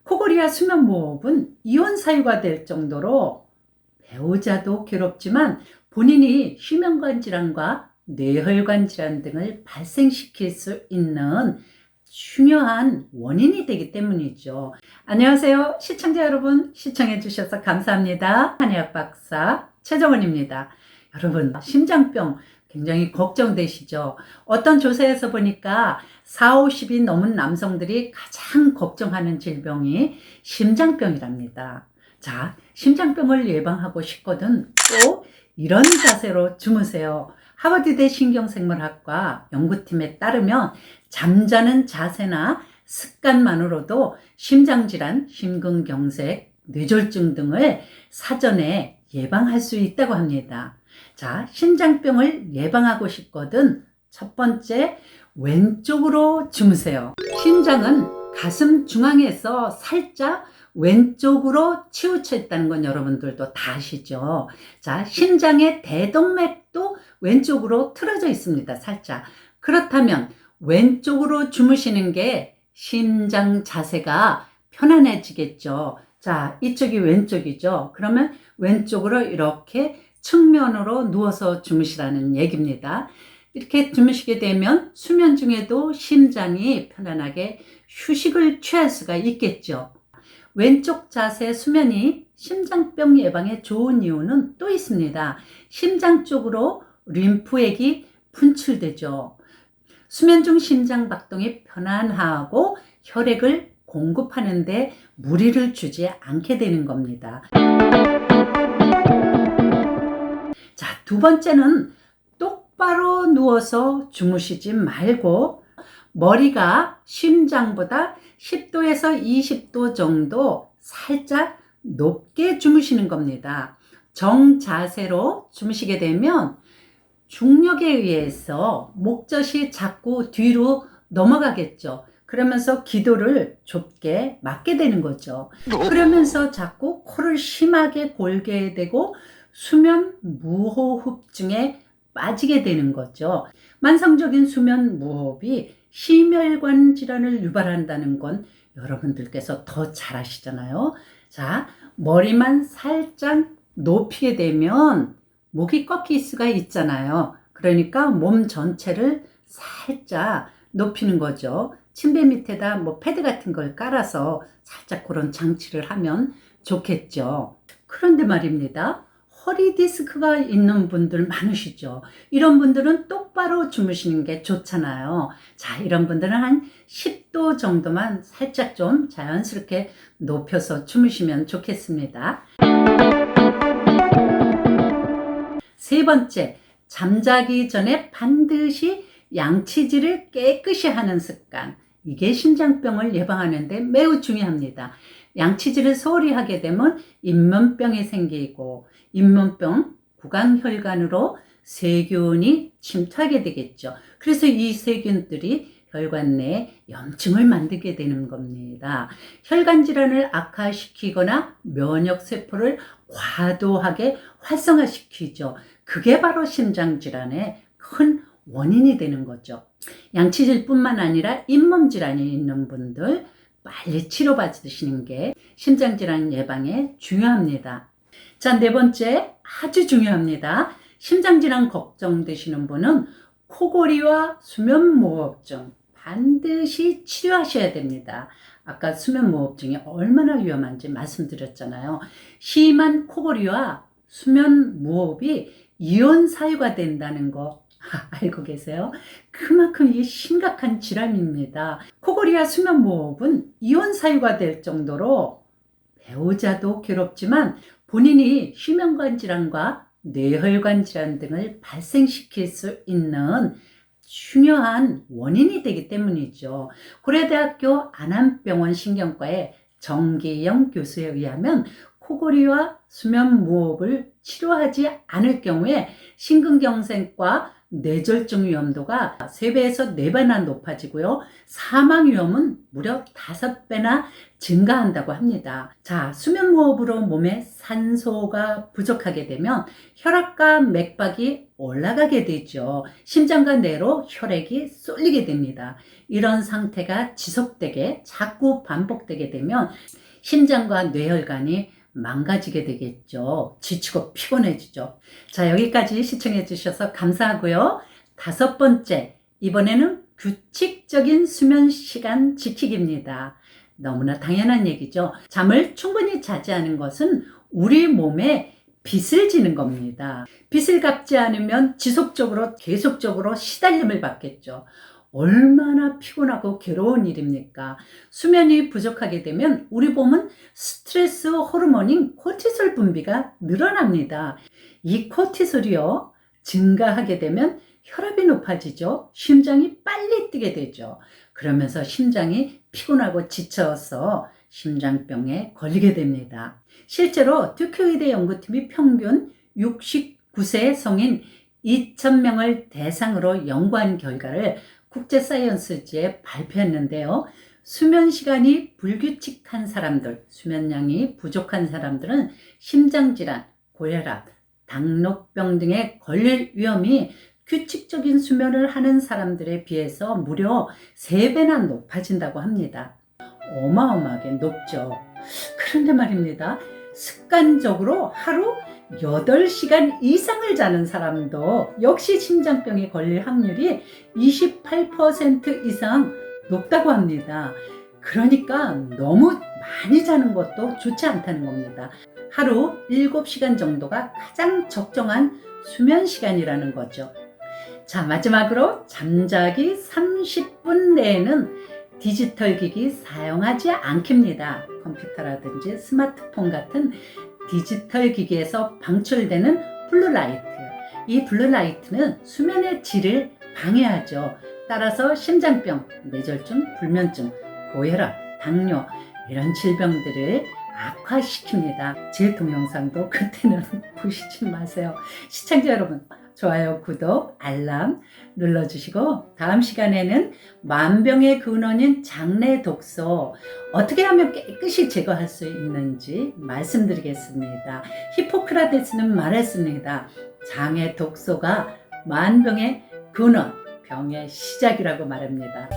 코골이와 수면무호흡은 이혼 사유가 될 정도로 배우자도 괴롭지만 본인이 휴면관 질환과 뇌혈관 질환 등을 발생시킬 수 있는 중요한 원인이 되기 때문이죠. 안녕하세요. 시청자 여러분, 시청해 주셔서 감사합니다. 한의학 박사 최정원입니다. 여러분, 심장병 굉장히 걱정되시죠? 어떤 조사에서 보니까 40, 50이 넘은 남성들이 가장 걱정하는 질병이 심장병이랍니다. 자, 심장병을 예방하고 싶거든 꼭 이런 자세로 주무세요. 하버드대 신경생물학과 연구팀에 따르면 잠자는 자세나 습관만으로도 심장질환, 심근경색, 뇌졸중 등을 사전에 예방할 수 있다고 합니다. 자, 심장병을 예방하고 싶거든 첫 번째, 왼쪽으로 주무세요. 심장은 가슴 중앙에서 살짝 왼쪽으로 치우쳐 있다는 건 여러분들도 다 아시죠? 자, 심장의 대동맥도 왼쪽으로 틀어져 있습니다. 살짝. 그렇다면 왼쪽으로 주무시는 게 심장 자세가 편안해지겠죠. 자, 이쪽이 왼쪽이죠. 그러면 왼쪽으로 이렇게 측면으로 누워서 주무시라는 얘기입니다. 이렇게 주무시게 되면 수면 중에도 심장이 편안하게 휴식을 취할 수가 있겠죠. 왼쪽 자세 수면이 심장병 예방에 좋은 이유는 또 있습니다. 심장 쪽으로 림프액이 분출되죠. 수면 중 심장 박동이 편안하고 혈액을 공급하는데 무리를 주지 않게 되는 겁니다. 자, 두 번째는 똑바로 누워서 주무시지 말고 머리가 심장보다 10도에서 20도 정도 살짝 높게 주무시는 겁니다. 정자세로 주무시게 되면 중력에 의해서 목젖이 자꾸 뒤로 넘어가겠죠. 그러면서 기도를 좁게 막게 되는 거죠. 그러면서 자꾸 코를 심하게 골게 되고 수면 무호흡증에 빠지게 되는 거죠. 만성적인 수면 무호흡이 심혈관 질환을 유발한다는 건 여러분들께서 더 잘 아시잖아요. 자, 머리만 살짝 높이게 되면 목이 꺾일 수가 있잖아요. 그러니까 몸 전체를 살짝 높이는 거죠. 침대 밑에다 뭐 패드 같은 걸 깔아서 살짝 그런 장치를 하면 좋겠죠. 그런데 말입니다. 허리 디스크가 있는 분들 많으시죠. 이런 분들은 똑바로 주무시는 게 좋잖아요. 자, 이런 분들은 한 10도 정도만 살짝 좀 자연스럽게 높여서 주무시면 좋겠습니다. 세 번째, 잠자기 전에 반드시 양치질을 깨끗이 하는 습관. 이게 심장병을 예방하는 데 매우 중요합니다. 양치질을 소홀히 하게 되면 잇몸병이 생기고 잇몸병, 구강혈관으로 세균이 침투하게 되겠죠. 그래서 이 세균들이 혈관 내에 염증을 만들게 되는 겁니다. 혈관 질환을 악화시키거나 면역세포를 과도하게 활성화시키죠. 그게 바로 심장질환의 큰 원인이 되는 거죠. 양치질뿐만 아니라 잇몸 질환이 있는 분들 빨리 치료받으시는 게 심장질환 예방에 중요합니다. 자, 네 번째 아주 중요합니다. 심장질환 걱정되시는 분은 코골이와 수면무호흡증 반드시 치료하셔야 됩니다. 아까 수면무호흡증이 얼마나 위험한지 말씀드렸잖아요. 심한 코골이와 수면무호흡이 이혼 사유가 된다는 거 알고 계세요? 그만큼 이게 심각한 질환입니다. 코골이와 수면무호흡은 이혼 사유가 될 정도로 배우자도 괴롭지만 본인이 휴면관 질환과 뇌혈관 질환 등을 발생시킬 수 있는 중요한 원인이 되기 때문이죠. 고려대학교 안암병원 신경과의 정기영 교수에 의하면 코골이와 수면무호흡을 치료하지 않을 경우에 심근경색과 뇌졸중 위험도가 3배에서 4배나 높아지고요. 사망 위험은 무려 5배나 증가한다고 합니다. 자, 수면 무호흡으로 몸에 산소가 부족하게 되면 혈압과 맥박이 올라가게 되죠. 심장과 뇌로 혈액이 쏠리게 됩니다. 이런 상태가 지속되게 자꾸 반복되게 되면 심장과 뇌혈관이 망가지게 되겠죠. 지치고 피곤해지죠. 자, 여기까지 시청해 주셔서 감사하고요. 5번째, 이번에는 규칙적인 수면 시간 지키기입니다. 너무나 당연한 얘기죠. 잠을 충분히 자지 않은 것은 우리 몸에 빚을 지는 겁니다. 빚을 갚지 않으면 지속적으로 계속적으로 시달림을 받겠죠. 얼마나 피곤하고 괴로운 일입니까? 수면이 부족하게 되면 우리 몸은 스트레스 호르몬인 코티솔 분비가 늘어납니다. 이 코티솔이요, 증가하게 되면 혈압이 높아지죠. 심장이 빨리 뛰게 되죠. 그러면서 심장이 피곤하고 지쳐서 심장병에 걸리게 됩니다. 실제로 듀크 의대 연구팀이 평균 69세 성인 2,000명을 대상으로 연구한 결과를 국제 사이언스지에 발표했는데요. 수면 시간이 불규칙한 사람들, 수면량이 부족한 사람들은 심장질환, 고혈압, 당뇨병 등에 걸릴 위험이 규칙적인 수면을 하는 사람들에 비해서 무려 3배나 높아진다고 합니다. 어마어마하게 높죠. 그런데 말입니다. 습관적으로 하루 8시간 이상을 자는 사람도 역시 심장병에 걸릴 확률이 28% 이상 높다고 합니다. 그러니까 너무 많이 자는 것도 좋지 않다는 겁니다. 하루 7시간 정도가 가장 적정한 수면 시간이라는 거죠. 자, 마지막으로 잠자기 30분 내에는 디지털 기기 사용하지 않깁니다. 컴퓨터라든지 스마트폰 같은 디지털 기기에서 방출되는 블루라이트. 이 블루라이트는 수면의 질을 방해하죠. 따라서 심장병, 뇌졸중, 불면증, 고혈압, 당뇨 이런 질병들을 악화시킵니다. 제 동영상도 그때는 보시지 마세요. 시청자 여러분, 좋아요, 구독, 알람 눌러주시고 다음 시간에는 만병의 근원인 장내 독소 어떻게 하면 깨끗이 제거할 수 있는지 말씀드리겠습니다. 히포크라테스는 말했습니다. 장의 독소가 만병의 근원, 병의 시작이라고 말합니다.